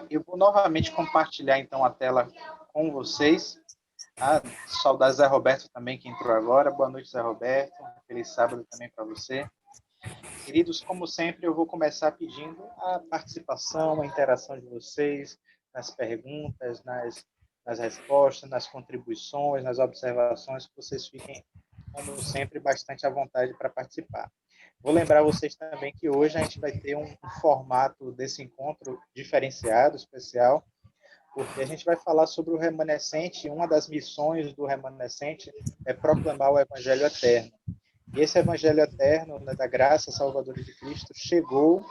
Eu vou novamente compartilhar, então, a tela com vocês. Saudar Zé Roberto também, que entrou agora. Boa noite, Zé Roberto. Feliz sábado também para você. Queridos, como sempre, eu vou começar pedindo a participação, a interação de vocês nas perguntas, nas respostas, nas contribuições, nas observações, que vocês fiquem, como sempre, bastante à vontade para participar. Vou lembrar vocês também que hoje a gente vai ter um formato desse encontro diferenciado, especial, porque a gente vai falar sobre o remanescente, e uma das missões do remanescente é proclamar o Evangelho Eterno. E esse Evangelho Eterno, né, da graça salvadora de Cristo, chegou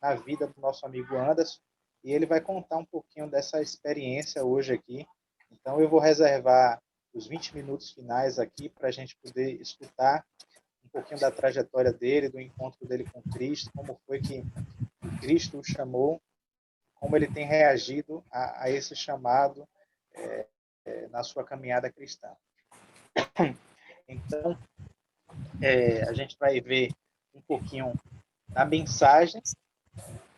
na vida do nosso amigo Anderson, e ele vai contar um pouquinho dessa experiência hoje aqui. Então, eu vou reservar os 20 minutos finais aqui para a gente poder escutar um pouquinho da trajetória dele, do encontro dele com Cristo, como foi que Cristo o chamou, como ele tem reagido a esse chamado na sua caminhada cristã. Então, a gente vai ver um pouquinho da mensagem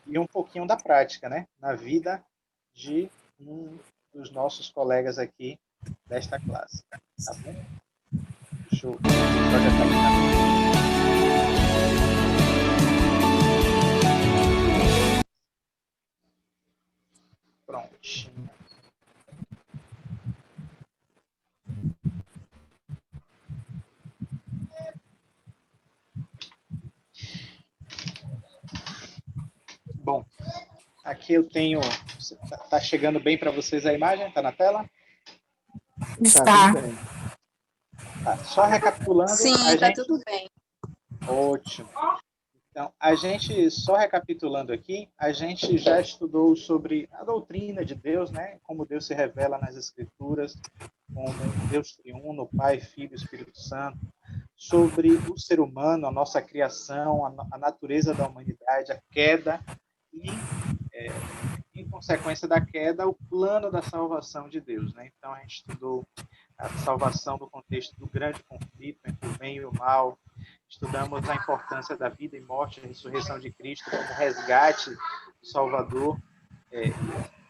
e um pouquinho da prática, né? Na vida de um dos nossos colegas aqui desta classe. Tá bom? Deixa eu projetar aqui na minha. Prontinho. Bom, aqui eu tenho... Está chegando bem para vocês a imagem? Está na tela? Está. Tá, só recapitulando. Sim, está tudo bem. Ótimo. Então, a gente, só recapitulando aqui, a gente já estudou sobre a doutrina de Deus, né? Como Deus se revela nas Escrituras, como Deus triuno, Pai, Filho e Espírito Santo, sobre o ser humano, a nossa criação, a natureza da humanidade, a queda e, em consequência da queda, o plano da salvação de Deus, né? Então, a gente estudou a salvação no contexto do grande conflito entre o bem e o mal. Estudamos a importância da vida e morte, a ressurreição de Cristo como resgate do Salvador,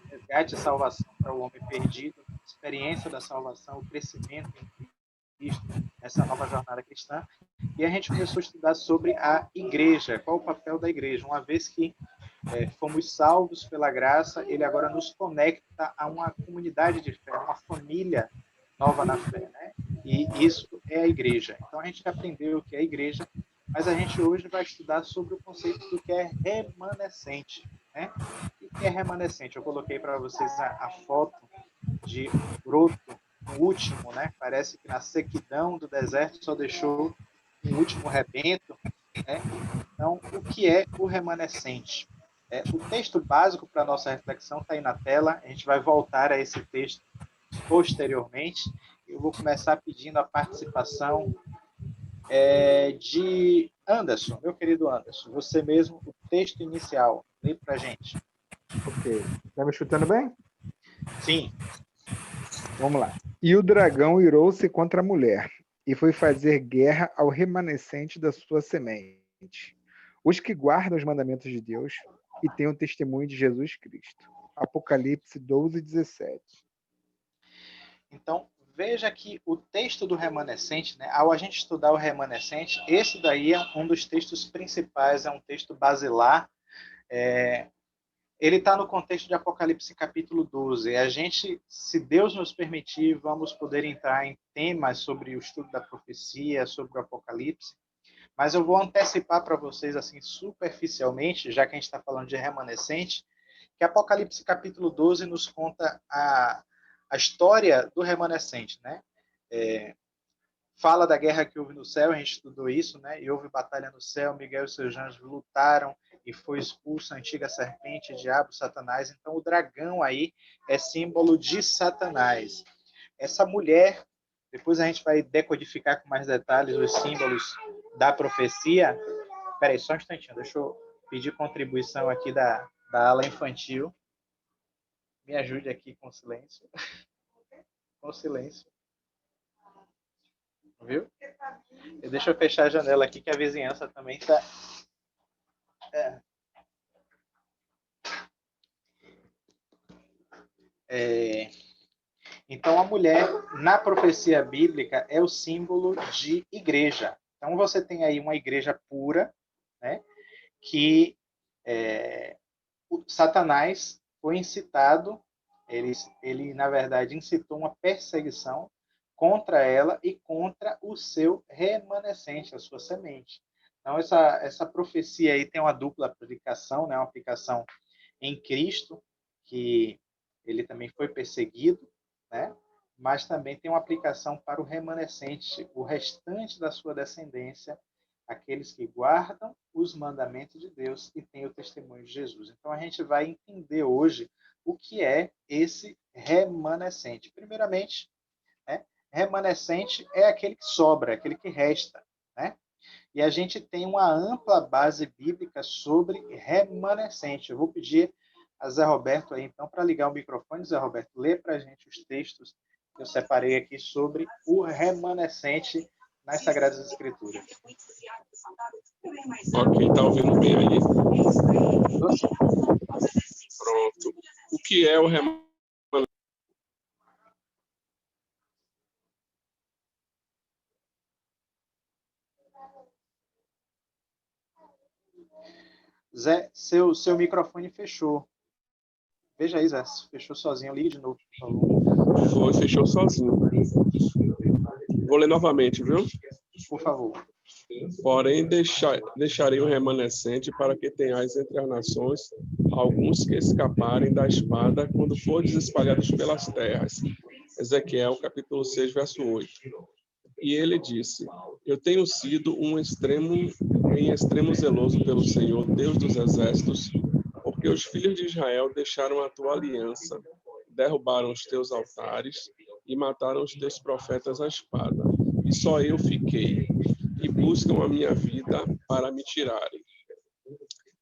resgate e salvação para o homem perdido, experiência da salvação, o crescimento em Cristo, nessa nova jornada cristã. E a gente começou a estudar sobre a igreja, qual o papel da igreja, uma vez que fomos salvos pela graça, ele agora nos conecta a uma comunidade de fé, uma família nova na fé, né? E isso é a igreja. Então a gente aprendeu o que é a igreja, mas a gente hoje vai estudar sobre o conceito do que é remanescente, né? E o que é remanescente? Eu coloquei para vocês a foto de um broto, um último, né? Parece que na sequidão do deserto só deixou um último rebento, né? Então, o que é o remanescente? O texto básico para a nossa reflexão está aí na tela, a gente vai voltar a esse texto posteriormente. Eu vou começar pedindo a participação de Anderson, meu querido Anderson, você mesmo, o texto inicial, lê para a gente. Ok. Está me escutando bem? Sim. Vamos lá. E o dragão irou-se contra a mulher, e foi fazer guerra ao remanescente da sua semente, os que guardam os mandamentos de Deus e têm o testemunho de Jesus Cristo. Apocalipse 12:17. Então, veja que o texto do remanescente, né, ao a gente estudar o remanescente, esse daí é um dos textos principais, é um texto basilar. Ele está no contexto de Apocalipse capítulo 12. A gente, se Deus nos permitir, vamos poder entrar em temas sobre o estudo da profecia, sobre o Apocalipse, mas eu vou antecipar para vocês, assim, superficialmente, já que a gente está falando de remanescente, que Apocalipse capítulo 12 nos conta a história do remanescente, né? Fala da guerra que houve no céu, a gente estudou isso, né? E houve batalha no céu, Miguel e seus anjos lutaram e foi expulsa a antiga serpente, diabo, Satanás. Então, o dragão aí é símbolo de Satanás. Essa mulher, depois a gente vai decodificar com mais detalhes os símbolos da profecia. Espera aí, só um instantinho, deixa eu pedir contribuição aqui da ala infantil. Me ajude aqui com silêncio. Com silêncio. Viu? E deixa eu fechar a janela aqui, que a vizinhança também está... Então, a mulher, na profecia bíblica, é o símbolo de igreja. Então, você tem aí uma igreja pura, né, que o Satanás foi incitado, ele, na verdade, incitou uma perseguição contra ela e contra o seu remanescente, a sua semente. Então, essa profecia aí tem uma dupla aplicação, né, uma aplicação em Cristo, que ele também foi perseguido, né? Mas também tem uma aplicação para o remanescente, o restante da sua descendência, aqueles que guardam os mandamentos de Deus e têm o testemunho de Jesus. Então a gente vai entender hoje o que é esse remanescente. Primeiramente, né, remanescente é aquele que sobra, aquele que resta, né? E a gente tem uma ampla base bíblica sobre remanescente. Eu vou pedir a Zé Roberto aí, então, para ligar o microfone. Zé Roberto, lê para a gente os textos que eu separei aqui sobre o remanescente nas Sagradas Escrituras. Ok, tá ouvindo bem aí? Nossa. Pronto. O que é o remanescente? Zé, seu microfone fechou. Veja aí, Zé, fechou sozinho. Ligue de novo, por favor. Fechou sozinho. Vou ler novamente, viu? Por favor. Porém, deixarei o remanescente para que tenhais entre as nações alguns que escaparem da espada quando fordes espalhados pelas terras. Ezequiel, capítulo 6, verso 8. E ele disse: Eu tenho sido em extremo zeloso pelo Senhor, Deus dos exércitos, porque os filhos de Israel deixaram a tua aliança, derrubaram os teus altares e mataram os teus profetas à espada. E só eu fiquei, e buscam a minha vida para me tirarem.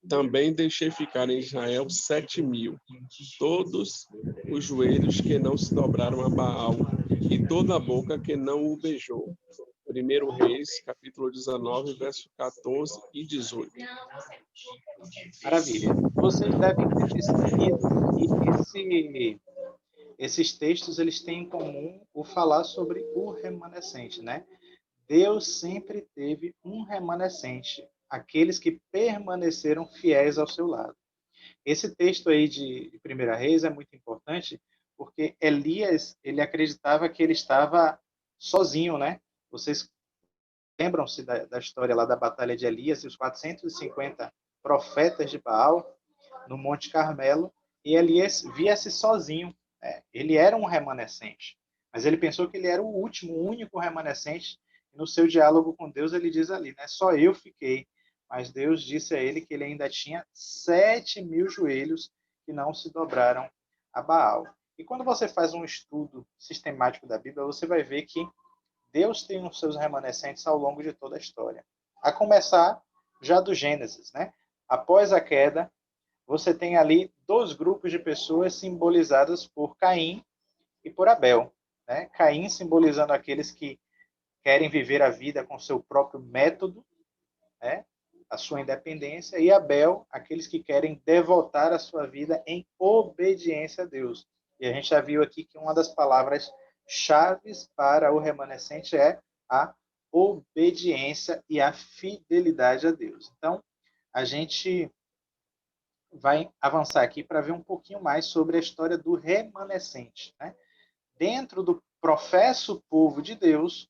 Também deixei ficar em Israel 7.000, todos os joelhos que não se dobraram a Baal, e toda a boca que não o beijou. 1 Reis, capítulo 19, verso 14 e 18. Maravilha. Vocês devem ter percebido que esses textos eles têm em comum o falar sobre o remanescente, né? Deus sempre teve um remanescente, aqueles que permaneceram fiéis ao seu lado. Esse texto aí de 1 Reis é muito importante, porque Elias, ele acreditava que ele estava sozinho, né? Vocês lembram-se da história lá da batalha de Elias e os 450 profetas de Baal no Monte Carmelo, e Elias via-se sozinho. Ele era um remanescente, mas ele pensou que ele era o último, o único remanescente. E no seu diálogo com Deus, ele diz ali, né? Só eu fiquei. Mas Deus disse a ele que ele ainda tinha 7.000 joelhos que não se dobraram a Baal. E quando você faz um estudo sistemático da Bíblia, você vai ver que Deus tem os seus remanescentes ao longo de toda a história. A começar já do Gênesis, né? Após a queda, você tem ali dois grupos de pessoas simbolizadas por Caim e por Abel, né? Caim simbolizando aqueles que querem viver a vida com seu próprio método, né? A sua independência, e Abel, aqueles que querem devotar a sua vida em obediência a Deus. E a gente já viu aqui que uma das palavras chaves para o remanescente é a obediência e a fidelidade a Deus. Então, a gente vai avançar aqui para ver um pouquinho mais sobre a história do remanescente, né? Dentro do professo povo de Deus,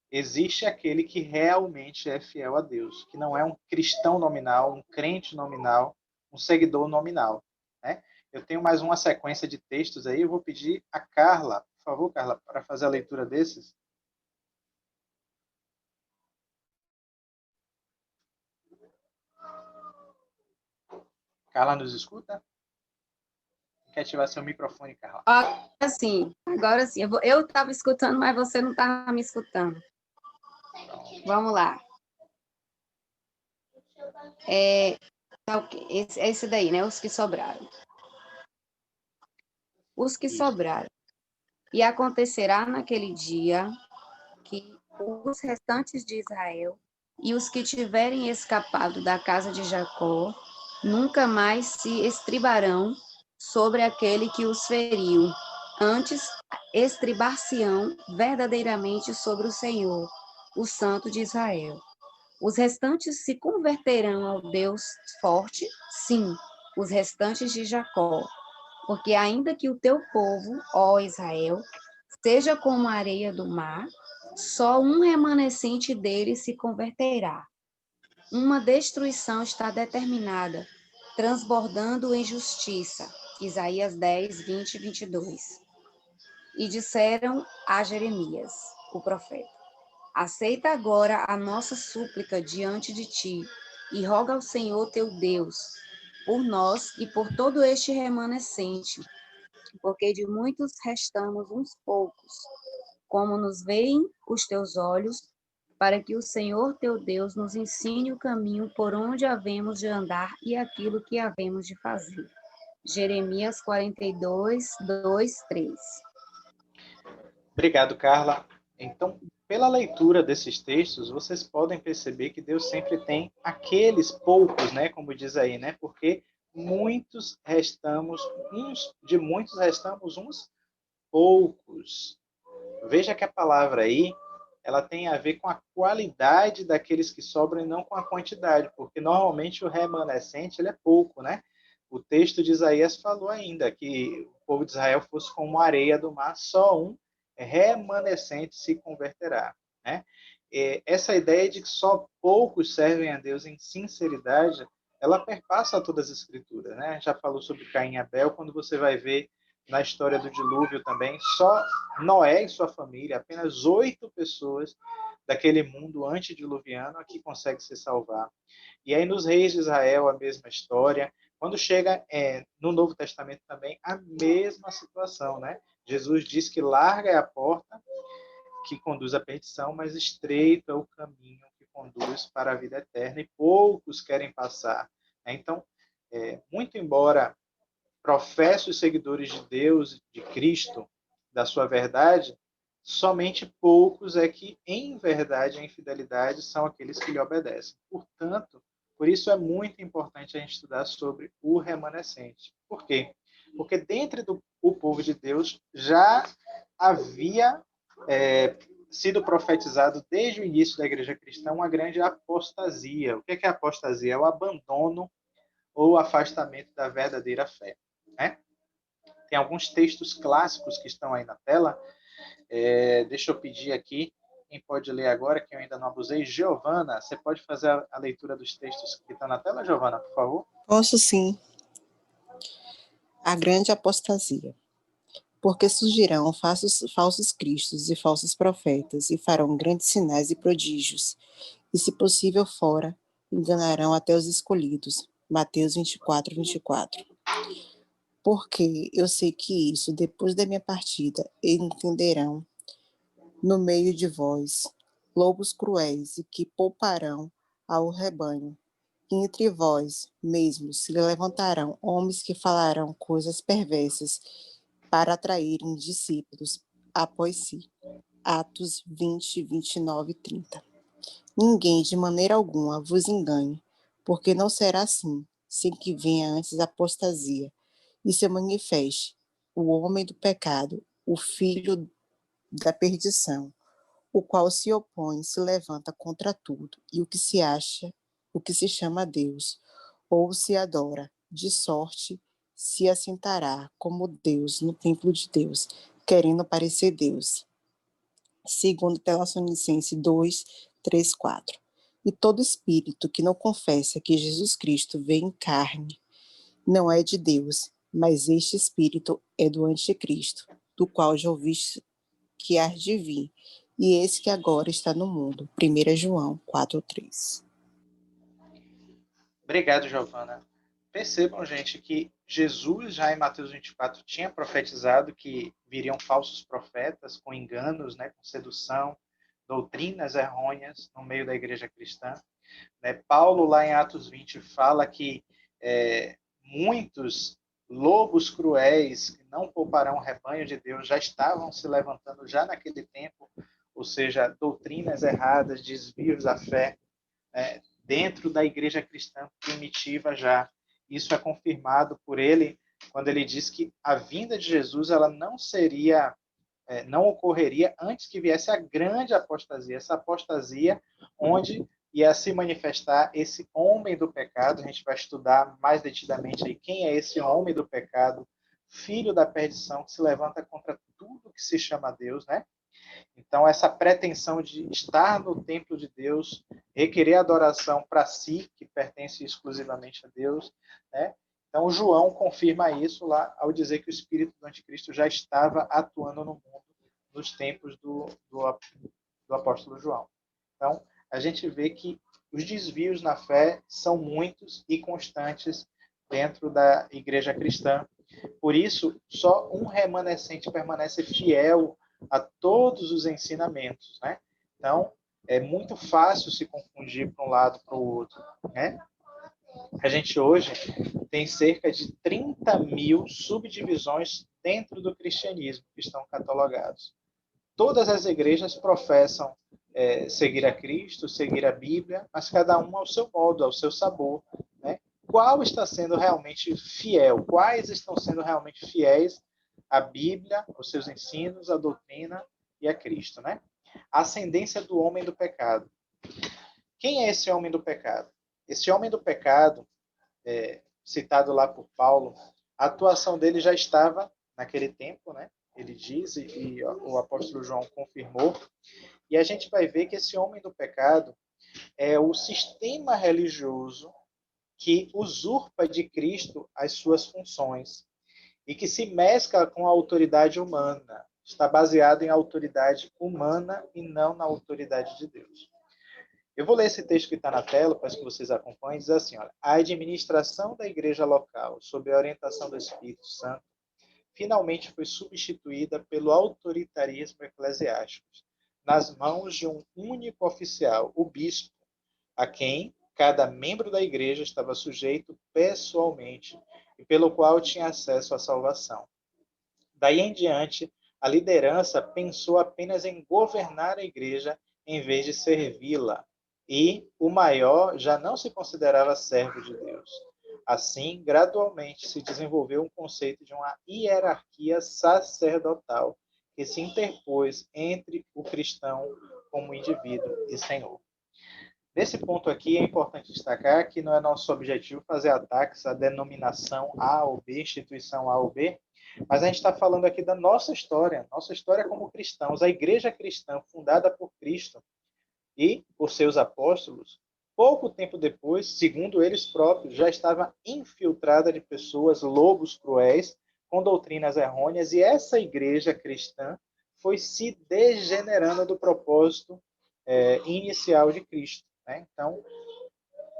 existe aquele que realmente é fiel a Deus, que não é um cristão nominal, um crente nominal, um seguidor nominal, né? Eu tenho mais uma sequência de textos aí, eu vou pedir a Carla, por favor, Carla, para fazer a leitura desses. Carla, nos escuta? Quer ativar seu microfone, Carla? Agora sim. Eu estava escutando, mas você não estava me escutando. Vamos lá. Esse daí, né? Os que sobraram. Os que sobraram. E acontecerá naquele dia que os restantes de Israel e os que tiverem escapado da casa de Jacó nunca mais se estribarão sobre aquele que os feriu. Antes, estribar-se-ão verdadeiramente sobre o Senhor, o Santo de Israel. Os restantes se converterão ao Deus forte? Sim, os restantes de Jacó. Porque ainda que o teu povo, ó Israel, seja como a areia do mar, só um remanescente dele se converterá. Uma destruição está determinada, transbordando em justiça. Isaías 10, 20 e 22. E disseram a Jeremias, o profeta: aceita agora a nossa súplica diante de ti, e roga ao Senhor teu Deus, por nós e por todo este remanescente, porque de muitos restamos uns poucos, como nos veem os teus olhos, para que o Senhor teu Deus nos ensine o caminho por onde havemos de andar e aquilo que havemos de fazer. Jeremias 42, 2, 3. Obrigado, Carla. Então, pela leitura desses textos, vocês podem perceber que Deus sempre tem aqueles poucos, né, como diz aí, né? Porque de muitos restamos uns poucos. Veja que a palavra aí, ela tem a ver com a qualidade daqueles que sobram e não com a quantidade, porque normalmente o remanescente ele é pouco, né? O texto de Isaías falou ainda que o povo de Israel fosse como a areia do mar, só um remanescente se converterá, né? Essa ideia de que só poucos servem a Deus em sinceridade, ela perpassa todas as escrituras, né? Já falou sobre Caim e Abel, quando você vai ver na história do dilúvio também, só Noé e sua família, apenas 8 pessoas daquele mundo antediluviano que conseguem se salvar. E aí nos reis de Israel, a mesma história. Quando chega no Novo Testamento também, a mesma situação, né? Jesus diz que larga é a porta que conduz à perdição, mas estreito é o caminho que conduz para a vida eterna e poucos querem passar. Então, muito embora professe os seguidores de Deus, de Cristo, da sua verdade, somente poucos é que, em verdade, em fidelidade, são aqueles que lhe obedecem. Portanto, por isso é muito importante a gente estudar sobre o remanescente. Por quê? Porque dentro do povo de Deus já havia sido profetizado desde o início da igreja cristã uma grande apostasia. O que é apostasia? É o abandono ou afastamento da verdadeira fé, né? Tem alguns textos clássicos que estão aí na tela. Deixa eu pedir aqui, quem pode ler agora, que eu ainda não abusei. Giovana, você pode fazer a leitura dos textos que estão na tela, Giovana, por favor? Posso sim. A grande apostasia. Porque surgirão falsos cristos e falsos profetas, e farão grandes sinais e prodígios, e, se possível fora, enganarão até os escolhidos. Mateus 24, 24. Porque eu sei que isso, depois da minha partida, entenderão no meio de vós lobos cruéis, e que pouparão ao rebanho. E entre vós mesmos se levantarão homens que falarão coisas perversas, para atraírem discípulos após si. Atos 20, 29 e 30. Ninguém de maneira alguma vos engane, porque não será assim, sem que venha antes a apostasia, e se manifeste o homem do pecado, o filho da perdição, o qual se opõe, se levanta contra tudo, e o que se acha, o que se chama Deus, ou se adora, de sorte se assentará como Deus no templo de Deus, querendo parecer Deus. Segundo Tessalonicenses 2, 3, 4. E todo espírito que não confessa que Jesus Cristo veio em carne não é de Deus, mas este espírito é do anticristo, do qual já ouviste que há de vir, e esse que agora está no mundo. 1 João 4, 3. Obrigado, Giovana. Percebam, gente, que Jesus, já em Mateus 24, tinha profetizado que viriam falsos profetas com enganos, né, com sedução, doutrinas errôneas no meio da igreja cristã. Paulo, lá em Atos 20, fala que muitos lobos cruéis que não pouparão o rebanho de Deus já estavam se levantando já naquele tempo, ou seja, doutrinas erradas, desvios da fé, dentro da igreja cristã primitiva já. Isso é confirmado por ele quando ele diz que a vinda de Jesus ela não ocorreria antes que viesse a grande apostasia, essa apostasia onde ia se manifestar esse homem do pecado. A gente vai estudar mais detidamente aí quem é esse homem do pecado, filho da perdição, que se levanta contra tudo que se chama Deus, né? Então, essa pretensão de estar no templo de Deus, requerer adoração para si, que pertence exclusivamente a Deus, né? Então, João confirma isso lá ao dizer que o espírito do anticristo já estava atuando no mundo nos tempos do apóstolo João. Então, a gente vê que os desvios na fé são muitos e constantes dentro da igreja cristã. Por isso, só um remanescente permanece fiel a todos os ensinamentos, né? Então, é muito fácil se confundir para um lado para o outro, né? A gente hoje tem cerca de 30 mil subdivisões dentro do cristianismo que estão catalogados. Todas as igrejas professam seguir a Cristo, seguir a Bíblia, mas cada um ao seu modo, ao seu sabor, né? Qual está sendo realmente fiel? Quais estão sendo realmente fiéis à Bíblia, aos seus ensinos, à doutrina e a Cristo, né? A ascendência do homem do pecado. Quem é esse homem do pecado? Esse homem do pecado, citado lá por Paulo, a atuação dele já estava naquele tempo, né? Ele diz, e o apóstolo João confirmou, e a gente vai ver que esse homem do pecado é o sistema religioso que usurpa de Cristo as suas funções e que se mescla com a autoridade humana, está baseado em autoridade humana e não na autoridade de Deus. Eu vou ler esse texto que está na tela, para que vocês acompanhem, diz assim, olha, a administração da igreja local, sob a orientação do Espírito Santo, finalmente foi substituída pelo autoritarismo eclesiástico, nas mãos de um único oficial, o bispo, a quem cada membro da igreja estava sujeito pessoalmente e pelo qual tinha acesso à salvação. Daí em diante, a liderança pensou apenas em governar a igreja em vez de servi-la, e o maior já não se considerava servo de Deus. Assim, gradualmente se desenvolveu um conceito de uma hierarquia sacerdotal que se interpôs entre o cristão como indivíduo e senhor. Nesse ponto aqui, é importante destacar que não é nosso objetivo fazer ataques à denominação A ou B, instituição A ou B, mas a gente está falando aqui da nossa história como cristãos, a igreja cristã fundada por Cristo e por seus apóstolos, pouco tempo depois, segundo eles próprios, já estava infiltrada de pessoas, lobos cruéis, com doutrinas errôneas, e essa igreja cristã foi se degenerando do propósito inicial de Cristo, né? Então,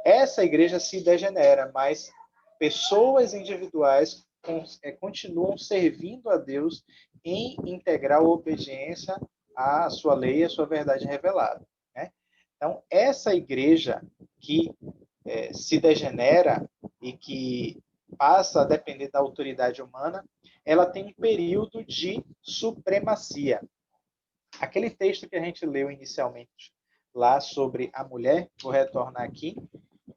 essa igreja se degenera, mas pessoas individuais continuam servindo a Deus em integral obediência à sua lei, à sua verdade revelada, né? Então, essa igreja que se degenera e que passa a depender da autoridade humana, ela tem um período de supremacia. Aquele texto que a gente leu inicialmente lá sobre a mulher, vou retornar aqui,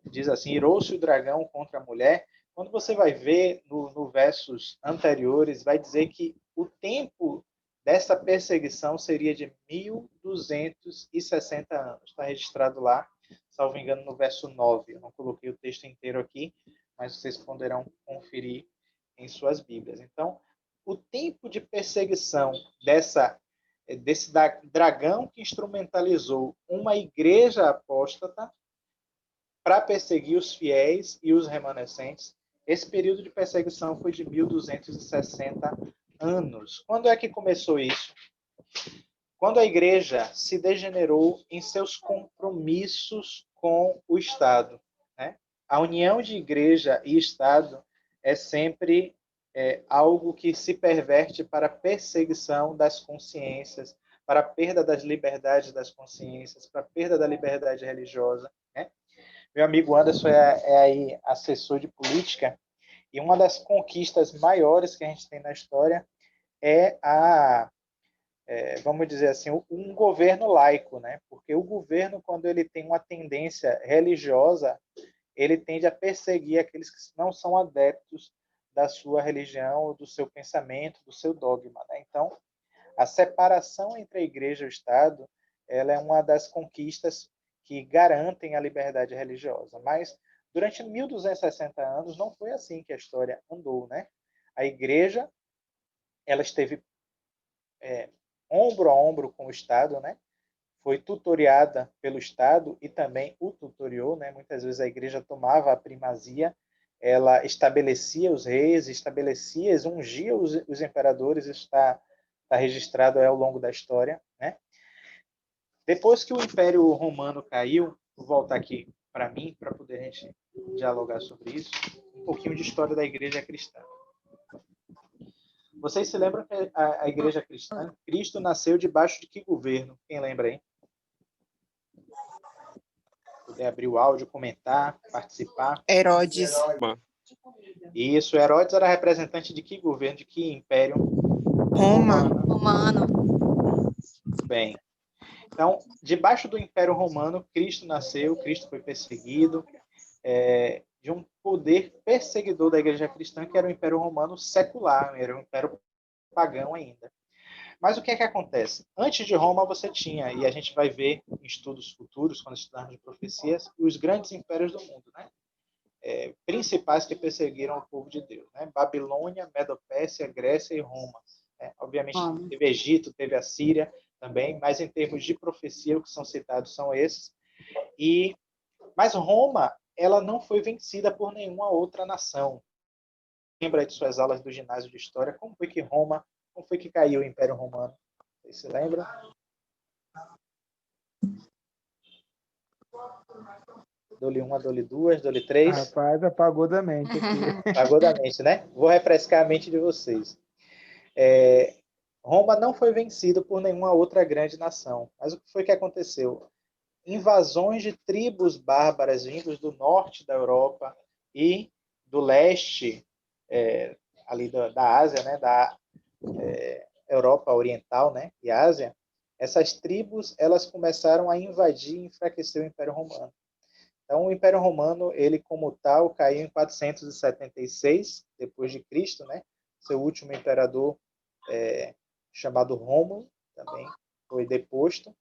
diz assim, irou-se o dragão contra a mulher. Quando você vai ver no versos anteriores, vai dizer que o tempo dessa perseguição seria de 1260 anos. Está registrado lá, salvo engano, no verso 9. Eu não coloquei o texto inteiro aqui, mas vocês poderão conferir em suas Bíblias. Então, o tempo de perseguição desse dragão que instrumentalizou uma igreja apóstata para perseguir os fiéis e os remanescentes, esse período de perseguição foi de 1260 anos. Quando é que começou isso? Quando a igreja se degenerou em seus compromissos com o Estado, né? A união de igreja e Estado é sempre algo que se perverte para a perseguição das consciências, para a perda das liberdades das consciências, para a perda da liberdade religiosa, né? Meu amigo Anderson é aí assessor de política, e uma das conquistas maiores que a gente tem na história é vamos dizer assim, um governo laico, né? Porque o governo, quando ele tem uma tendência religiosa, ele tende a perseguir aqueles que não são adeptos da sua religião, do seu pensamento, do seu dogma, né? Então, a separação entre a igreja e o Estado, ela é uma das conquistas que garantem a liberdade religiosa. Mas, durante 1260 anos, não foi assim que a história andou, né? A igreja, ela esteve ombro a ombro com o Estado, né? Foi tutoriada pelo Estado e também o tutoriou, né? Muitas vezes a igreja tomava a primazia, ela estabelecia os reis, ungia os imperadores, isso está registrado ao longo da história, né? Depois que o Império Romano caiu, vou voltar aqui para mim, para poder a gente dialogar sobre isso, um pouquinho de história da igreja cristã. Vocês se lembram que a igreja cristã, Cristo nasceu debaixo de que governo? Quem lembra aí? Poder abrir o áudio, comentar, participar. Herodes. Isso, Herodes era representante de que governo, de que império? Roma. Romano. Bem, então, debaixo do Império Romano, Cristo nasceu, Cristo foi perseguido, de um poder perseguidor da igreja cristã, que era o Império Romano secular, era um império pagão ainda. Mas o que é que acontece? Antes de Roma você tinha, e a gente vai ver em estudos futuros, quando estudarmos de profecias, os grandes impérios do mundo, né? Principais que perseguiram o povo de Deus, né? Babilônia, Medopécia, Grécia e Roma. Obviamente teve Egito, teve a Síria também, mas em termos de profecia, o que são citados são esses. Mas Roma, ela não foi vencida por nenhuma outra nação. Lembra de suas aulas do ginásio de história? Como foi que caiu o Império Romano? Você se lembra? Dole 1, dole 2, dole 3. Rapaz, apagou da mente aqui. Apagou da mente, né? Vou refrescar a mente de vocês. Roma não foi vencida por nenhuma outra grande nação. Mas o que foi que aconteceu? Invasões de tribos bárbaras vindos do norte da Europa e do leste, ali da Ásia, né? Da Europa Oriental, né? E Ásia. Essas tribos, elas começaram a invadir e enfraquecer o Império Romano. Então, o Império Romano, ele como tal, caiu em 476 depois de Cristo, né? Seu último imperador, chamado Rômulo, também foi deposto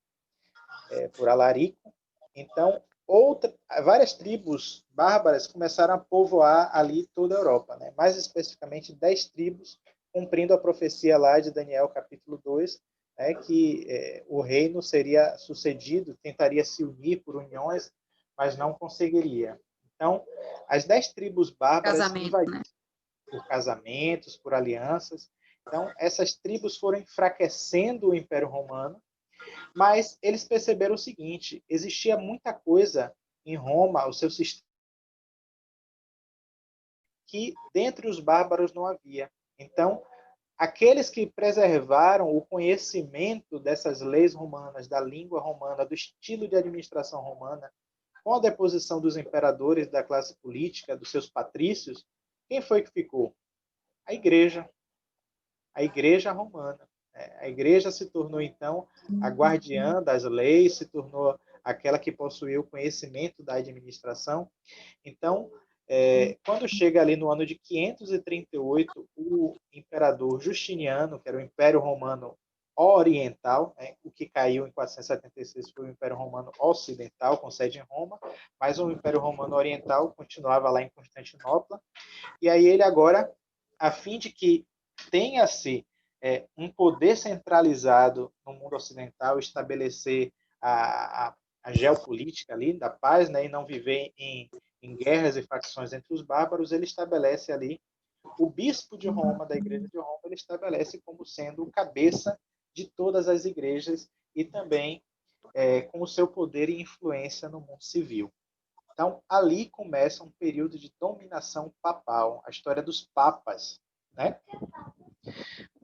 por Alarico. Então, várias tribos bárbaras começaram a povoar ali toda a Europa, né? Mais especificamente 10 tribos, cumprindo a profecia lá de Daniel, capítulo 2, que o reino seria sucedido, tentaria se unir por uniões, mas não conseguiria. Então, as 10 tribos bárbaras invadiram por casamentos, por alianças. Então, essas tribos foram enfraquecendo o Império Romano, mas eles perceberam o seguinte: existia muita coisa em Roma, o seu sistema, que dentre os bárbaros não havia. Então, aqueles que preservaram o conhecimento dessas leis romanas, da língua romana, do estilo de administração romana, com a deposição dos imperadores, da classe política, dos seus patrícios, quem foi que ficou? A igreja romana. A igreja se tornou, então, a guardiã das leis, se tornou aquela que possuía o conhecimento da administração. Então, quando chega ali no ano de 538, o imperador Justiniano, que era o Império Romano Oriental, o que caiu em 476 foi o Império Romano Ocidental, com sede em Roma, mas o Império Romano Oriental continuava lá em Constantinopla. E aí ele agora, a fim de que tenha-se um poder centralizado no mundo ocidental, estabelecer a geopolítica ali da paz, né, e não viver em guerras e facções entre os bárbaros, ele estabelece ali o bispo de Roma, da igreja de Roma, ele estabelece como sendo o cabeça de todas as igrejas e também com o seu poder e influência no mundo civil. Então, ali começa um período de dominação papal, a história dos papas, né?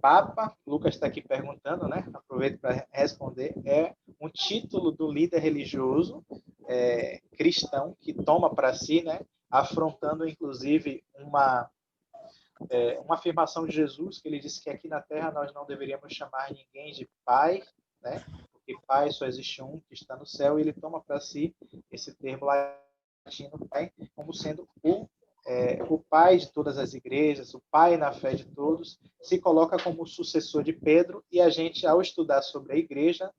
Papa, Lucas está aqui perguntando, né? Aproveito para responder, é um título do líder religioso cristão que toma para si, né? Afrontando, inclusive, uma afirmação de Jesus, que ele disse que aqui na Terra nós não deveríamos chamar ninguém de pai, né? Porque pai só existe um que está no céu, e ele toma para si esse termo latino, pai, como sendo o o pai de todas as igrejas, o pai na fé de todos, se coloca como sucessor de Pedro, e a gente, ao estudar sobre a igreja,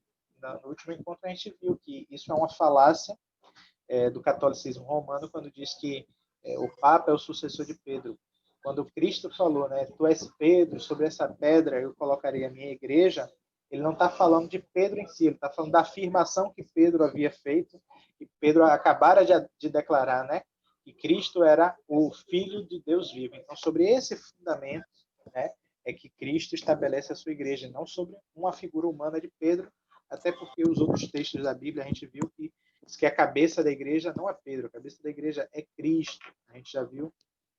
no último encontro a gente viu que isso é uma falácia do catolicismo romano, quando diz que o Papa é o sucessor de Pedro. Quando Cristo falou, né, tu és Pedro, sobre essa pedra eu colocarei a minha igreja, ele não está falando de Pedro em si, ele está falando da afirmação que Pedro havia feito, que Pedro acabara de declarar, né, que Cristo era o Filho de Deus vivo. Então, sobre esse fundamento, né, é que Cristo estabelece a sua igreja, não sobre uma figura humana de Pedro, até porque os outros textos da Bíblia a gente viu que diz que a cabeça da igreja não é Pedro, a cabeça da igreja é Cristo. A gente já viu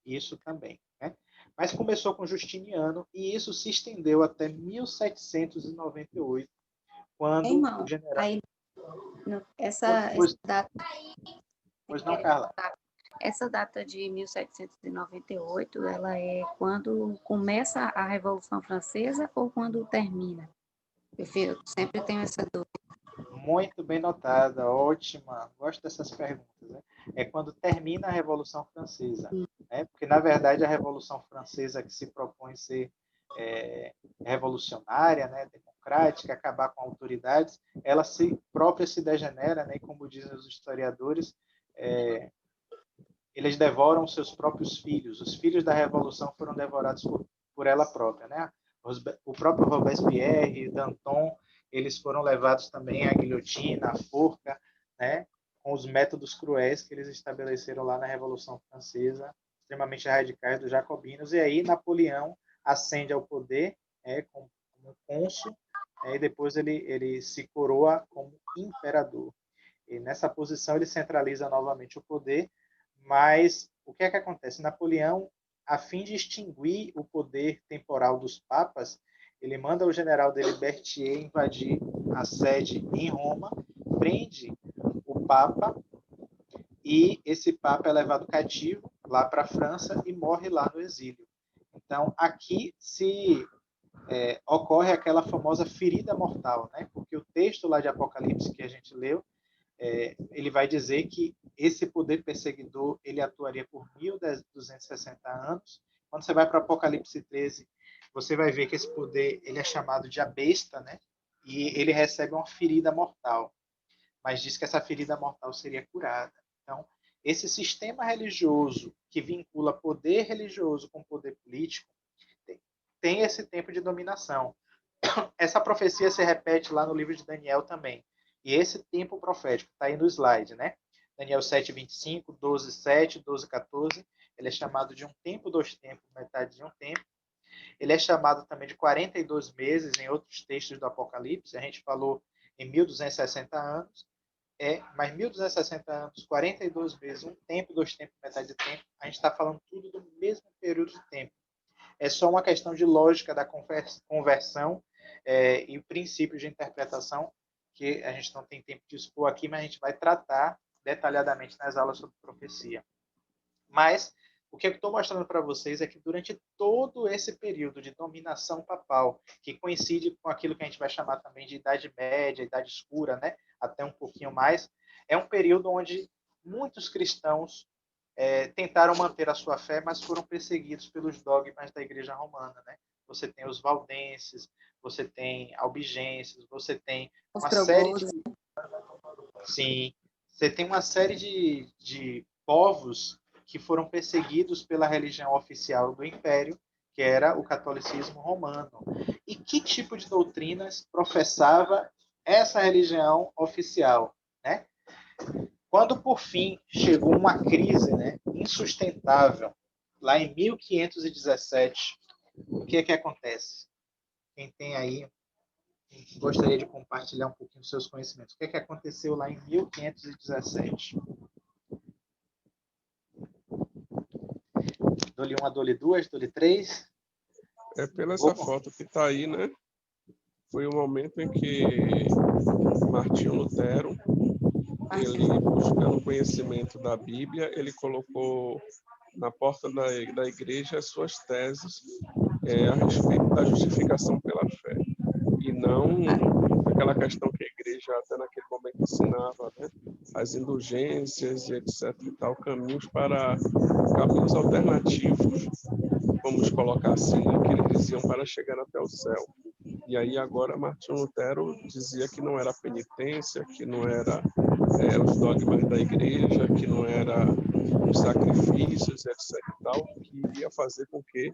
isso também, né? Mas começou com Justiniano e isso se estendeu até 1798, quando Irmão, o general... aí, essa data... Pois não, Carla. Essa data de 1798, ela é quando começa a Revolução Francesa ou quando termina? Eu sempre tenho essa dúvida. Muito bem notada, ótima. Gosto dessas perguntas. Né? É quando termina a Revolução Francesa. Né? Porque, na verdade, a Revolução Francesa, que se propõe ser revolucionária, né? Democrática, acabar com autoridades, ela própria se degenera, né? E como dizem os historiadores, eles devoram seus próprios filhos. Os filhos da Revolução foram devorados por ela própria. Né? O próprio Robespierre, Danton, eles foram levados também à guilhotina, à forca, né? Com os métodos cruéis que eles estabeleceram lá na Revolução Francesa, extremamente radicais dos jacobinos. E aí Napoleão ascende ao poder como cônsul, e depois ele se coroa como imperador. E nessa posição ele centraliza novamente o poder, mas o que é que acontece? Napoleão, a fim de extinguir o poder temporal dos papas, ele manda o general dele, Berthier, invadir a sede em Roma, prende o papa, e esse papa é levado cativo lá para a França e morre lá no exílio. Então, aqui ocorre aquela famosa ferida mortal, né? Porque o texto lá de Apocalipse que a gente leu, ele vai dizer que esse poder perseguidor ele atuaria por 1.260 anos. Quando você vai para Apocalipse 13, você vai ver que esse poder ele é chamado de a besta, né? E ele recebe uma ferida mortal, mas diz que essa ferida mortal seria curada. Então, esse sistema religioso que vincula poder religioso com poder político tem esse tempo de dominação. Essa profecia se repete lá no livro de Daniel também. E esse tempo profético está aí no slide, né? Daniel 7:25, 12:7, 12:14, ele é chamado de um tempo, dois tempos, metade de um tempo. Ele é chamado também de 42 meses em outros textos do Apocalipse. A gente falou em 1.260 anos, mas 1.260 anos, 42 meses, um tempo, dois tempos, metade de tempo, a gente está falando tudo do mesmo período de tempo. É só uma questão de lógica da conversão e o princípio de interpretação que a gente não tem tempo de expor aqui, mas a gente vai tratar detalhadamente nas aulas sobre profecia. Mas o que eu estou mostrando para vocês é que durante todo esse período de dominação papal, que coincide com aquilo que a gente vai chamar também de Idade Média, Idade Escura, né? Até um pouquinho mais, é um período onde muitos cristãos tentaram manter a sua fé, mas foram perseguidos pelos dogmas da Igreja Romana, né? Você tem os valdenses, você tem albigenses, você tem uma série de... Sim, você tem uma série de povos que foram perseguidos pela religião oficial do Império, que era o catolicismo romano. E que tipo de doutrinas professava essa religião oficial, né? Quando, por fim, chegou uma crise, né, insustentável, lá em 1517, o que é que acontece? Quem tem aí, gostaria de compartilhar um pouquinho dos seus conhecimentos. O que é que aconteceu lá em 1517? Dole 1, Dole 2, Dole 3? Pela essa foto que está aí, né? Foi o momento em que Martinho Lutero, ele buscando conhecimento da Bíblia, ele colocou na porta da igreja as suas teses a respeito da justificação pela fé. e não aquela questão que a igreja até naquele momento ensinava, né? As indulgências e etc. e tal, caminhos alternativos, vamos colocar assim, né? Que eles diziam para chegar até o céu. E aí agora Martinho Lutero dizia que não era penitência, que não era os dogmas da igreja, que não era os sacrifícios, etc. e tal, que iria fazer com que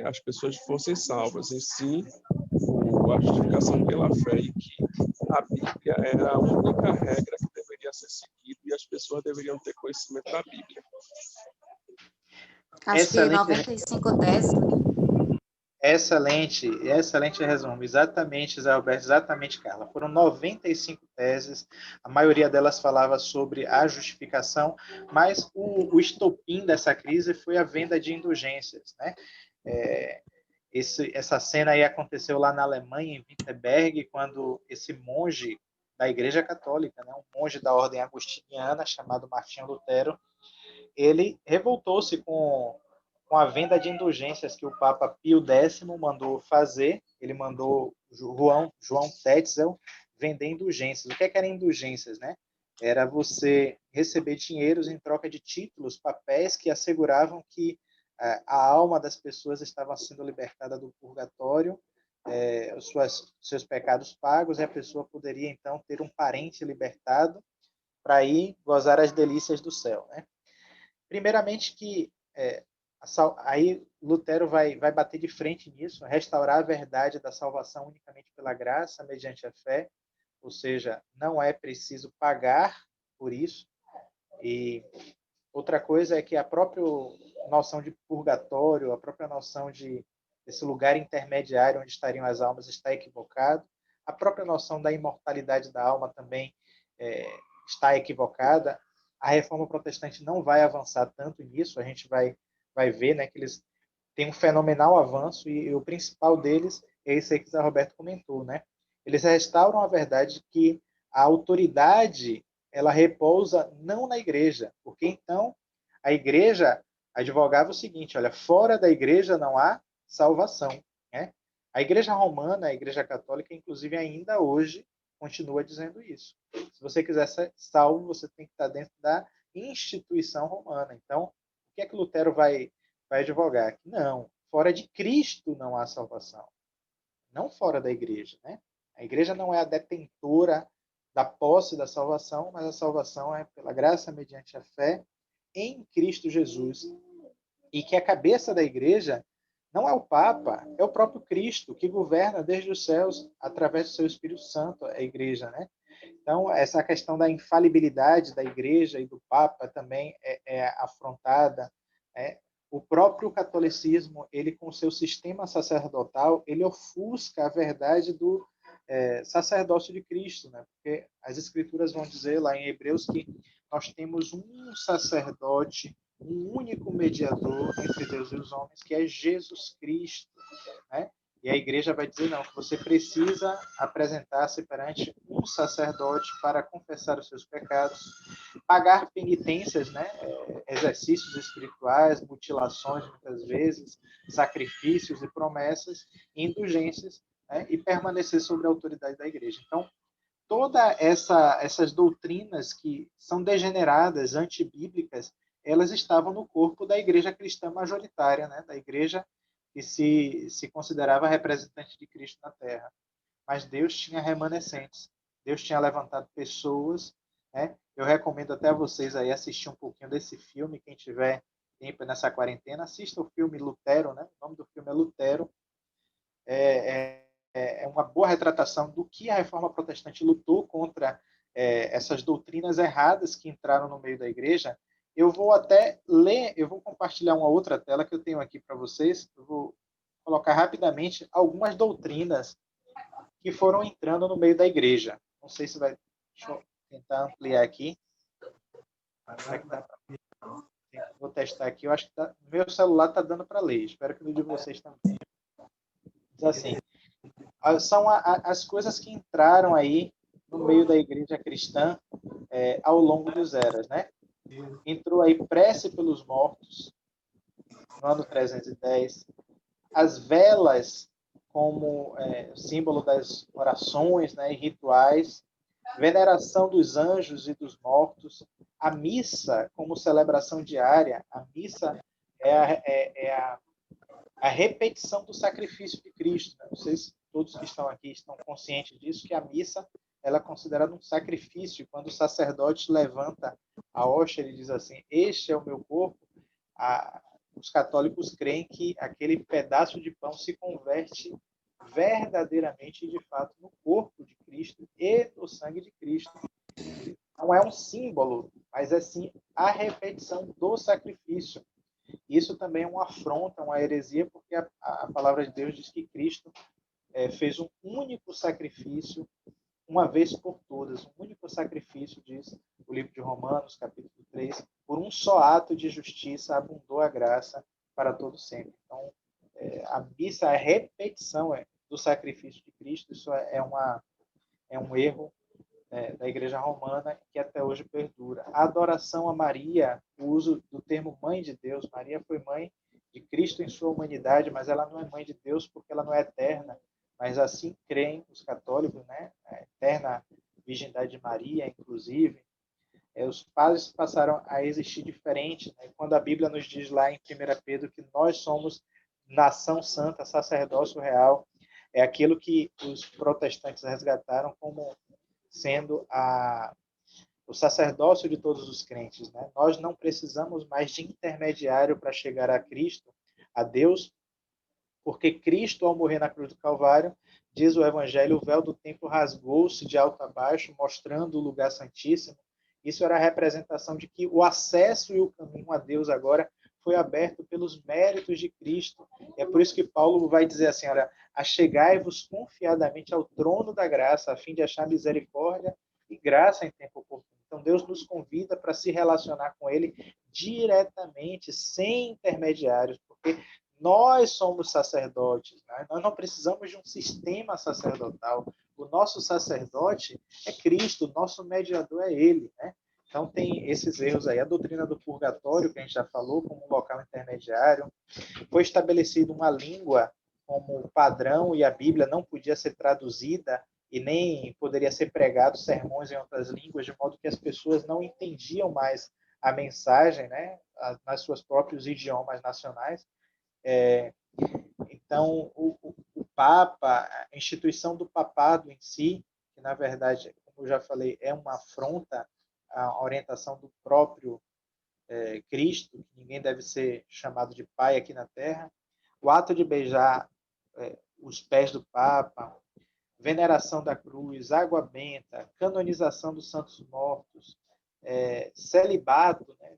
as pessoas fossem salvas, em si a justificação pela fé, e que a Bíblia era a única regra que deveria ser seguida e as pessoas deveriam ter conhecimento da Bíblia. Acho que 95 teses. Excelente resumo. Exatamente, Zé Alberto, exatamente, Carla. Foram 95 teses, a maioria delas falava sobre a justificação, mas o estopim dessa crise foi a venda de indulgências, né? Essa cena aí aconteceu lá na Alemanha, em Wittenberg, quando esse monge da Igreja Católica, né, um monge da ordem agostiniana, chamado Martinho Lutero, ele revoltou-se com a venda de indulgências que o Papa Pio X mandou fazer. Ele mandou João Tetzel vender indulgências. O que eram indulgências, né? Era você receber dinheiros em troca de títulos, papéis que asseguravam que a alma das pessoas estava sendo libertada do purgatório, seus pecados pagos, e a pessoa poderia, então, ter um parente libertado para ir gozar as delícias do céu, né? Primeiramente que aí Lutero vai bater de frente nisso, restaurar a verdade da salvação unicamente pela graça, mediante a fé, ou seja, não é preciso pagar por isso. E outra coisa é que a própria noção de purgatório, a própria noção desse lugar intermediário onde estariam as almas está equivocado. A própria noção da imortalidade da alma também está equivocada. A reforma protestante não vai avançar tanto nisso, a gente vai ver, né, que eles têm um fenomenal avanço, e o principal deles é esse aí que o Zé Roberto comentou, né? Eles restauram a verdade que a autoridade ela repousa não na igreja, porque então a igreja advogava o seguinte: olha, fora da igreja não há salvação, né? A igreja romana, a igreja católica, inclusive ainda hoje, continua dizendo isso. Se você quiser ser salvo, você tem que estar dentro da instituição romana. Então, o que é que Lutero vai advogar? Não, fora de Cristo não há salvação. Não fora da igreja, né? A igreja não é a detentora da posse da salvação, mas a salvação é pela graça mediante a fé em Cristo Jesus. E que a cabeça da igreja não é o Papa, é o próprio Cristo, que governa desde os céus, através do seu Espírito Santo, a igreja, né? Então, essa questão da infalibilidade da igreja e do Papa também é afrontada, né? O próprio catolicismo, ele com o seu sistema sacerdotal, ele ofusca a verdade do sacerdócio de Cristo, né? Porque as escrituras vão dizer lá em Hebreus que nós temos um sacerdote, um único mediador entre Deus e os homens, que é Jesus Cristo, né? E a igreja vai dizer, não, que você precisa apresentar-se perante um sacerdote para confessar os seus pecados, pagar penitências, né? Exercícios espirituais, mutilações muitas vezes, sacrifícios e promessas, indulgências, né? E permanecer sobre a autoridade da igreja. Então, todas essas doutrinas que são degeneradas, antibíblicas, elas estavam no corpo da igreja cristã majoritária, né? Da igreja que se considerava representante de Cristo na Terra. Mas Deus tinha remanescentes. Deus tinha levantado pessoas, né? Eu recomendo até a vocês aí assistir um pouquinho desse filme, quem tiver tempo nessa quarentena, assista o filme Lutero, né? O nome do filme é Lutero. É uma boa retratação do que a Reforma Protestante lutou contra essas doutrinas erradas que entraram no meio da igreja. Eu vou até ler, eu vou compartilhar uma outra tela que eu tenho aqui para vocês. Eu vou colocar rapidamente algumas doutrinas que foram entrando no meio da igreja. Não sei se vai... Deixa eu tentar ampliar aqui. Vou testar aqui. Eu acho que meu celular está dando para ler. Espero que no de vocês também. Diz assim, são as coisas que entraram aí no meio da igreja cristã ao longo dos eras, né? Entrou aí prece pelos mortos, no ano 310. As velas como símbolo das orações, né, e rituais, veneração dos anjos e dos mortos, a missa como celebração diária. A missa é a repetição do sacrifício de Cristo. Né? Não sei se todos que estão aqui estão conscientes disso, que a missa ela é considerada um sacrifício. Quando o sacerdote levanta a hóstia, ele diz assim: este é o meu corpo. Os católicos creem que aquele pedaço de pão se converte verdadeiramente e de fato no corpo de Cristo e no sangue de Cristo. Não é um símbolo, mas é sim a repetição do sacrifício. Isso também é uma afronta, uma heresia, porque a palavra de Deus diz que Cristo fez um único sacrifício, uma vez por todas, um único sacrifício, diz o livro de Romanos, capítulo 3, por um só ato de justiça abundou a graça para todo sempre. Então, a missa é a repetição do sacrifício de Cristo. Isso é um erro da Igreja Romana que até hoje perdura. A adoração a Maria, o uso do termo mãe de Deus. Maria foi mãe de Cristo em sua humanidade, mas ela não é mãe de Deus porque ela não é eterna. Mas assim creem os católicos, né? A eterna virgindade de Maria, inclusive. Os padres passaram a existir diferente. Né? Quando a Bíblia nos diz lá em 1 Pedro que nós somos nação santa, sacerdócio real, é aquilo que os protestantes resgataram como sendo o sacerdócio de todos os crentes. Né? Nós não precisamos mais de intermediário para chegar a Cristo, a Deus, porque Cristo, ao morrer na cruz do Calvário, diz o Evangelho, o véu do templo rasgou-se de alto a baixo, mostrando o lugar santíssimo. Isso era a representação de que o acesso e o caminho a Deus agora foi aberto pelos méritos de Cristo. E é por isso que Paulo vai dizer assim, olha, achegai-vos confiadamente ao trono da graça, a fim de achar misericórdia e graça em tempo oportuno. Então, Deus nos convida para se relacionar com Ele diretamente, sem intermediários, porque nós somos sacerdotes, né? Nós não precisamos de um sistema sacerdotal. O nosso sacerdote é Cristo, o nosso mediador é Ele, né? Então tem esses erros aí. A doutrina do purgatório, que a gente já falou, como um local intermediário. Foi estabelecida uma língua como padrão e a Bíblia não podia ser traduzida e nem poderia ser pregado sermões em outras línguas, de modo que as pessoas não entendiam mais a mensagem, né, nas suas próprios idiomas nacionais. Então, o Papa, a instituição do papado em si, que na verdade, como eu já falei, é uma afronta à orientação do próprio Cristo, que ninguém deve ser chamado de pai aqui na Terra. O ato de beijar os pés do Papa, veneração da cruz, água benta, canonização dos santos mortos, celibato, né?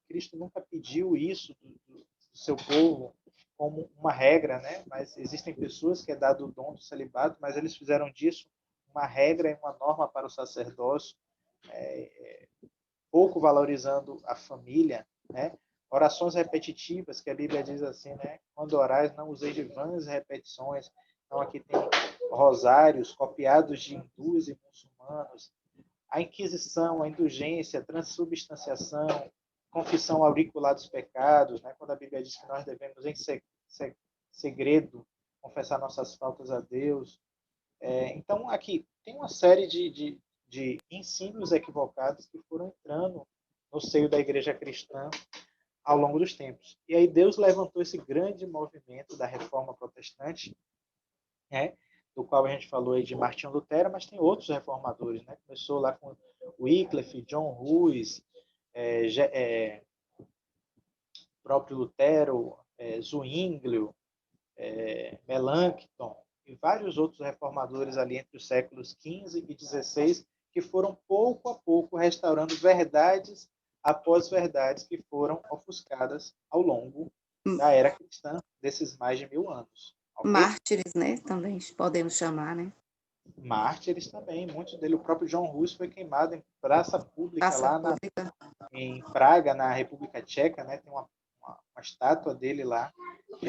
Cristo nunca pediu isso do seu povo como uma regra, né? Mas existem pessoas que é dado o dom do celibato, mas eles fizeram disso uma regra e uma norma para o sacerdócio, pouco valorizando a família, né? Orações repetitivas, que a Bíblia diz assim, né? Quando orais, não usei de vãs repetições. Então, aqui tem rosários copiados de hindus e muçulmanos. A Inquisição, a indulgência, a transubstanciação, confissão auricular dos pecados, né? Quando a Bíblia diz que nós devemos, em segredo, confessar nossas faltas a Deus. Então, aqui tem uma série de ensinos equivocados que foram entrando no seio da igreja cristã ao longo dos tempos. E aí Deus levantou esse grande movimento da reforma protestante, né, do qual a gente falou aí de Martinho Lutero, mas tem outros reformadores, né? Começou lá com Wycliffe, John Hus, próprio Lutero, Zwinglio, Melanchthon, e vários outros reformadores ali entre os séculos XV e XVI, que foram pouco a pouco restaurando verdades após verdades que foram ofuscadas ao longo da era cristã desses mais de 1000 anos. Okay? Mártires, né? Também podemos chamar, né? Mártires também, muitos deles. O próprio John Hus foi queimado em praça pública em Praga, na República Tcheca, né? Tem uma estátua dele lá.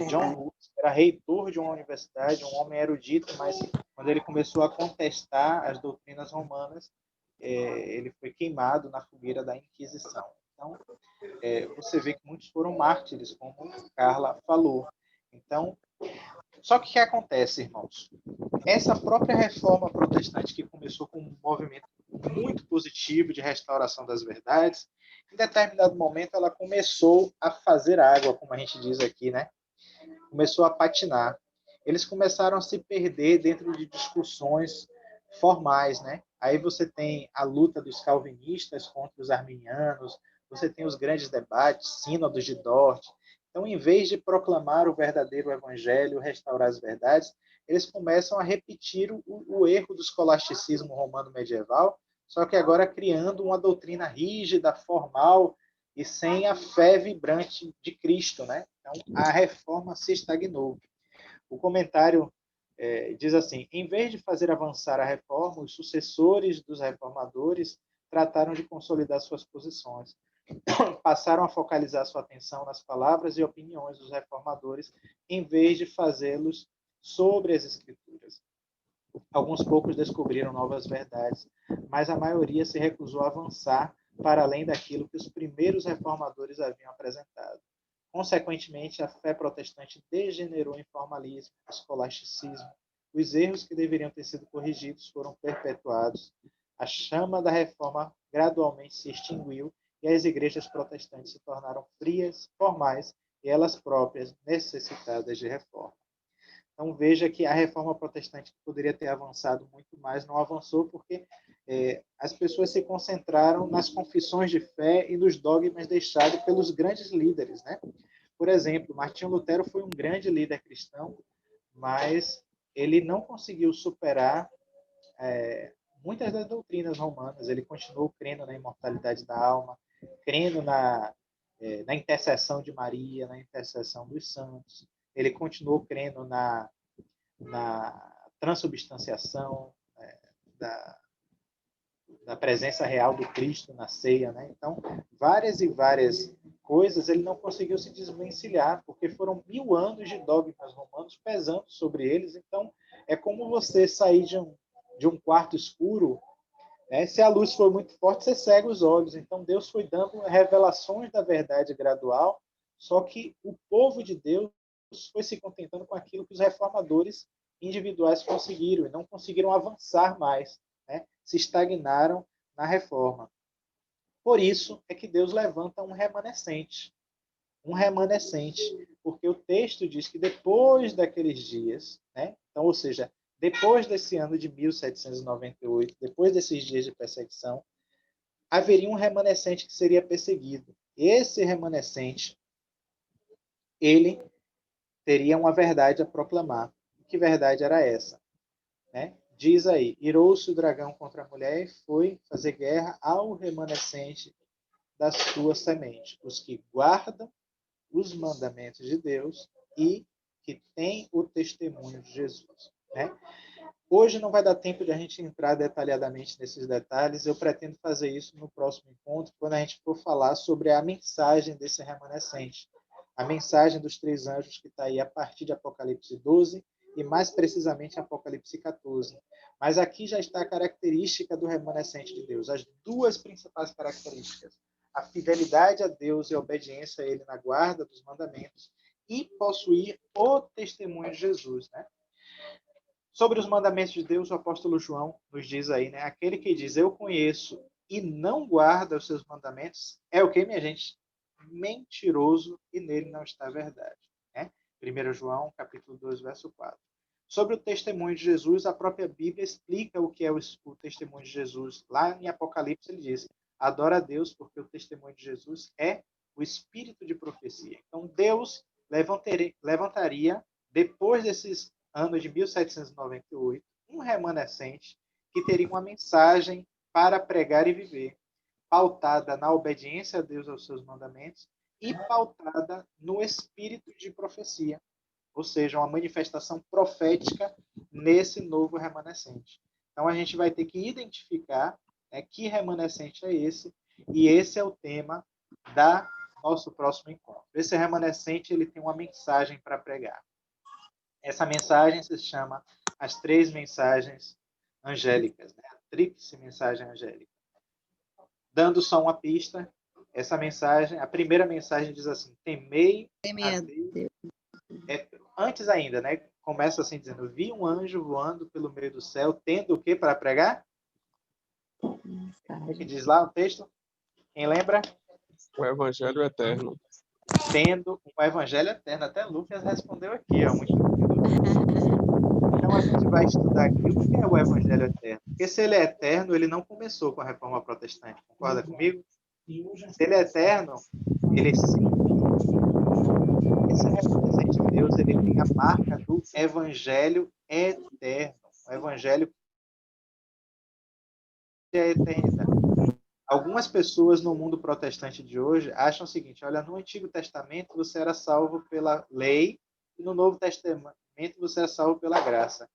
John Hus era reitor de uma universidade, um homem erudito, mas quando ele começou a contestar as doutrinas romanas, ele foi queimado na fogueira da Inquisição. Então, você vê que muitos foram mártires, como Carla falou. Então, Só que o que acontece, irmãos? Essa própria reforma protestante, que começou com um movimento muito positivo de restauração das verdades, em determinado momento ela começou a fazer água, como a gente diz aqui, né? Começou a patinar. Eles começaram a se perder dentro de discussões formais, né? Aí você tem a luta dos calvinistas contra os arminianos, você tem os grandes debates, sínodos de Dort. Então, em vez de proclamar o verdadeiro evangelho, restaurar as verdades, eles começam a repetir o erro do escolasticismo romano medieval, só que agora criando uma doutrina rígida, formal e sem a fé vibrante de Cristo, né? Então, a reforma se estagnou. O comentário diz assim: em vez de fazer avançar a reforma, os sucessores dos reformadores trataram de consolidar suas posições. Passaram a focalizar sua atenção nas palavras e opiniões dos reformadores, em vez de fazê-los sobre as Escrituras. Alguns poucos descobriram novas verdades, mas a maioria se recusou a avançar para além daquilo que os primeiros reformadores haviam apresentado. Consequentemente, a fé protestante degenerou em formalismo, escolasticismo. Os erros que deveriam ter sido corrigidos foram perpetuados. A chama da reforma gradualmente se extinguiu e as igrejas protestantes se tornaram frias, formais e elas próprias necessitadas de reforma. Então veja que a reforma protestante poderia ter avançado muito mais, não avançou porque as pessoas se concentraram nas confissões de fé e nos dogmas deixados pelos grandes líderes, né? Por exemplo, Martinho Lutero foi um grande líder cristão, mas ele não conseguiu superar muitas das doutrinas romanas. Ele continuou crendo na imortalidade da alma, crendo na intercessão de Maria, na intercessão dos santos. Ele continuou crendo na transubstanciação da presença real do Cristo na ceia, né? Então, várias e várias coisas ele não conseguiu se desvencilhar, porque foram 1000 anos de dogmas romanos pesando sobre eles. Então, é como você sair de um quarto escuro, né? Se a luz for muito forte, você cega os olhos. Então, Deus foi dando revelações da verdade gradual, só que o povo de Deus foi se contentando com aquilo que os reformadores individuais conseguiram, e não conseguiram avançar mais, né? Se estagnaram na reforma. Por isso é que Deus levanta um remanescente, porque o texto diz que depois daqueles dias, né? Então, ou seja, depois desse ano de 1798, depois desses dias de perseguição, haveria um remanescente que seria perseguido. Esse remanescente, ele teria uma verdade a proclamar. Que verdade era essa? Né? Diz aí, irou-se o dragão contra a mulher e foi fazer guerra ao remanescente da sua semente, os que guardam os mandamentos de Deus e que têm o testemunho de Jesus. Né? Hoje não vai dar tempo de a gente entrar detalhadamente nesses detalhes, eu pretendo fazer isso no próximo encontro, quando a gente for falar sobre a mensagem desse remanescente, a mensagem dos 3 anjos que está aí a partir de Apocalipse 12 e mais precisamente Apocalipse 14. Mas aqui já está a característica do remanescente de Deus, as 2 principais características: a fidelidade a Deus e a obediência a Ele na guarda dos mandamentos e possuir o testemunho de Jesus, né? Sobre os mandamentos de Deus, o apóstolo João nos diz aí, né? Aquele que diz, eu conheço e não guarda os seus mandamentos, é o que, minha gente? Mentiroso, e nele não está a verdade. Né? 1 João, capítulo 2, verso 4. Sobre o testemunho de Jesus, a própria Bíblia explica o que é o testemunho de Jesus. Lá em Apocalipse ele diz, adora a Deus, porque o testemunho de Jesus é o espírito de profecia. Então, Deus levantaria, depois desses anos de 1798, um remanescente que teria uma mensagem para pregar e viver, pautada na obediência a Deus aos seus mandamentos e pautada no espírito de profecia, ou seja, uma manifestação profética nesse novo remanescente. Então, a gente vai ter que identificar que remanescente é esse, e esse é o tema da nosso próximo encontro. Esse remanescente ele tem uma mensagem para pregar. Essa mensagem se chama as 3 mensagens angélicas, né? A tríplice mensagem angélica. Dando só uma pista, essa mensagem, a primeira mensagem diz assim, temei a Deus. Antes ainda, né? começa assim dizendo: vi um anjo voando pelo meio do céu, tendo o que para pregar? O que diz lá o texto? Quem lembra? O Evangelho Eterno. Tendo um evangelho eterno. Até Lucas respondeu aqui, ó, muito lindo. Então a gente vai estudar aqui o que é o evangelho eterno. Porque se ele é eterno, ele não começou com a reforma protestante. Concorda comigo? Se ele é eterno, ele sim. Esse representante de Deus, ele tem a marca do evangelho eterno. O evangelho é a eternidade. Algumas pessoas no mundo protestante de hoje acham o seguinte: olha, no Antigo Testamento você era salvo pela lei e no Novo Testamento você era salvo pela graça.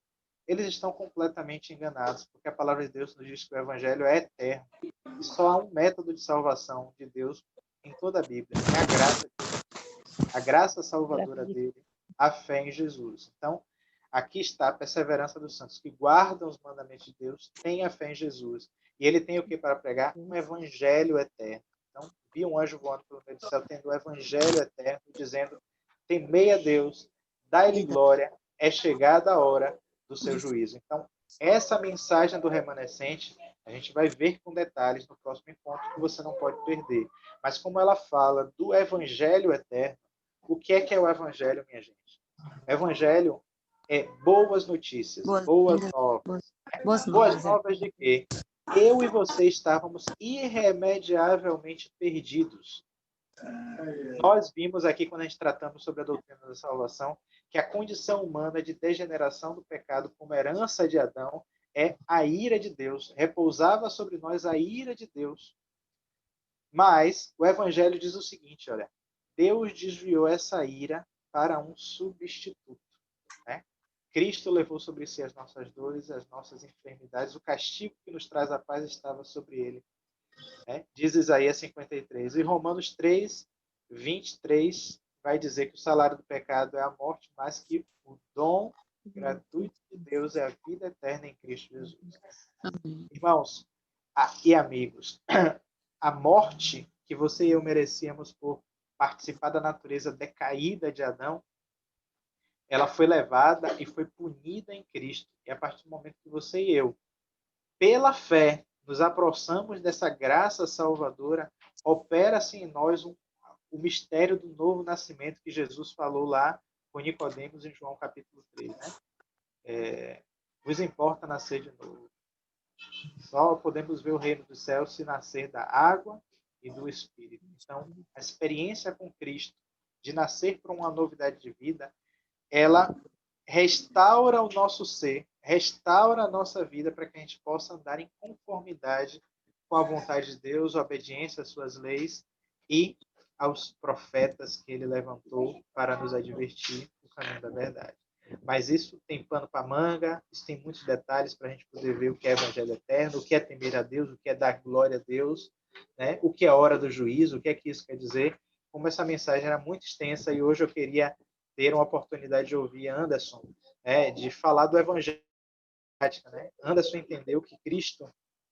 Eles estão completamente enganados, porque a palavra de Deus nos diz que o Evangelho é eterno e só há um método de salvação de Deus em toda a Bíblia: é a graça salvadora dele, a fé em Jesus. Então, aqui está a perseverança dos santos que guardam os mandamentos de Deus, têm a fé em Jesus. E ele tem o que para pregar? Um evangelho eterno. Então, vi um anjo voando pelo meio do céu, tendo o evangelho eterno, dizendo: temei a Deus, dai-lhe glória, é chegada a hora do seu juízo. Então, essa mensagem do remanescente, a gente vai ver com detalhes no próximo encontro, que você não pode perder. Mas como ela fala do evangelho eterno, o que é o evangelho, minha gente? O evangelho é boas notícias, boas novas. Boas novas de quê? Eu e você estávamos irremediavelmente perdidos. Nós vimos aqui, quando a gente tratamos sobre a doutrina da salvação, que a condição humana de degeneração do pecado como herança de Adão é a ira de Deus. Repousava sobre nós a ira de Deus. Mas o Evangelho diz o seguinte, olha: Deus desviou essa ira para um substituto. Né? Cristo levou sobre si as nossas dores, as nossas enfermidades, o castigo que nos traz a paz estava sobre ele. Né? Diz Isaías 53. E Romanos 3, 23 vai dizer que o salário do pecado é a morte, mas que o dom gratuito de Deus é a vida eterna em Cristo Jesus. Irmãos e amigos, a morte que você e eu merecíamos por participar da natureza decaída de Adão, ela foi levada e foi punida em Cristo. E a partir do momento que você e eu, pela fé, nos aproximamos dessa graça salvadora, opera-se em nós o mistério do novo nascimento que Jesus falou lá com Nicodemos em João capítulo 3. Né? Vos importa nascer de novo. Só podemos ver o reino dos céus se nascer da água e do Espírito. Então, a experiência com Cristo, de nascer para uma novidade de vida, ela restaura o nosso ser, restaura a nossa vida para que a gente possa andar em conformidade com a vontade de Deus, a obediência às suas leis e aos profetas que ele levantou para nos advertir o caminho da verdade. Mas isso tem pano para manga, isso tem muitos detalhes para a gente poder ver o que é evangelho eterno, o que é temer a Deus, o que é dar glória a Deus, né? O que é a hora do juízo, o que é que isso quer dizer. Como essa mensagem era muito extensa e hoje eu queria ter uma oportunidade de ouvir Anderson, né, de falar do evangelho. Né? Anderson entendeu que Cristo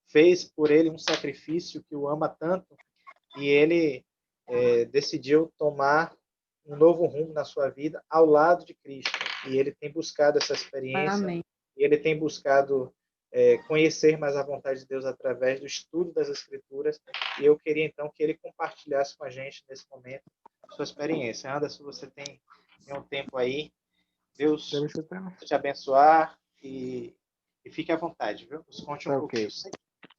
fez por ele um sacrifício, que o ama tanto, e ele decidiu tomar um novo rumo na sua vida ao lado de Cristo. E ele tem buscado essa experiência, Amém. e ele tem buscado conhecer mais a vontade de Deus através do estudo das Escrituras, e eu queria então que ele compartilhasse com a gente nesse momento sua experiência. Anderson, você tem um tempo aí, Deus te abençoar e fique à vontade, viu? Nos conte um pouquinho. Se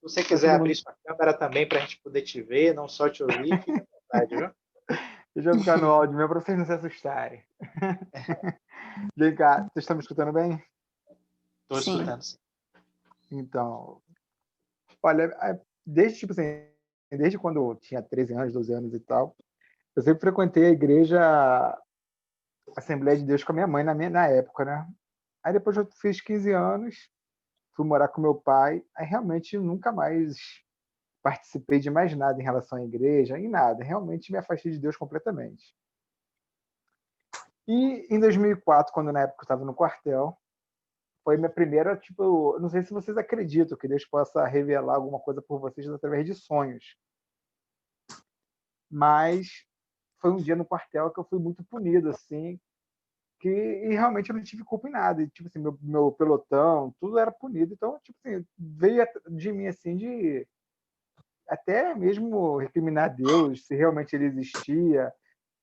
você quiser abrir sua câmera também para a gente poder te ver, não só te ouvir, fique à vontade, viu? Deixa eu ficar no áudio mesmo para vocês não se assustarem. Vem cá, vocês estão me escutando bem? Estou escutando, sim. Então, olha, desde quando eu tinha 13 anos, 12 anos e tal, eu sempre frequentei a igreja Assembleia de Deus com a minha mãe na época, né? Aí depois eu fiz 15 anos, fui morar com meu pai, aí realmente nunca mais participei de mais nada em relação à igreja, em nada. Realmente me afastei de Deus completamente. E em 2004, quando na época eu estava no quartel, foi minha primeira, não sei se vocês acreditam que Deus possa revelar alguma coisa por vocês através de sonhos. Mas foi um dia no quartel que eu fui muito punido, assim, e realmente eu não tive culpa em nada. E, tipo assim, meu pelotão, tudo era punido. Então, tipo assim, veio de mim, assim, de até mesmo recriminar Deus, se realmente ele existia,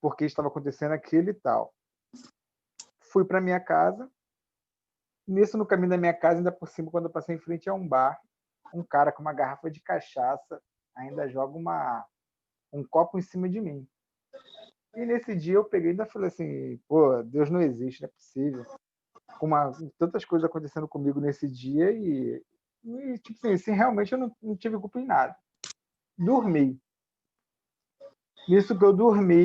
porque estava acontecendo aquilo e tal. Fui para minha casa. Nisso, no caminho da minha casa, ainda por cima, quando eu passei em frente a um bar, um cara com uma garrafa de cachaça ainda joga um copo em cima de mim. E nesse dia eu peguei e ainda falei assim, pô, Deus não existe, não é possível. Com tantas coisas acontecendo comigo nesse dia e tipo assim, realmente eu não tive culpa em nada. Dormi. Nisso que eu dormi,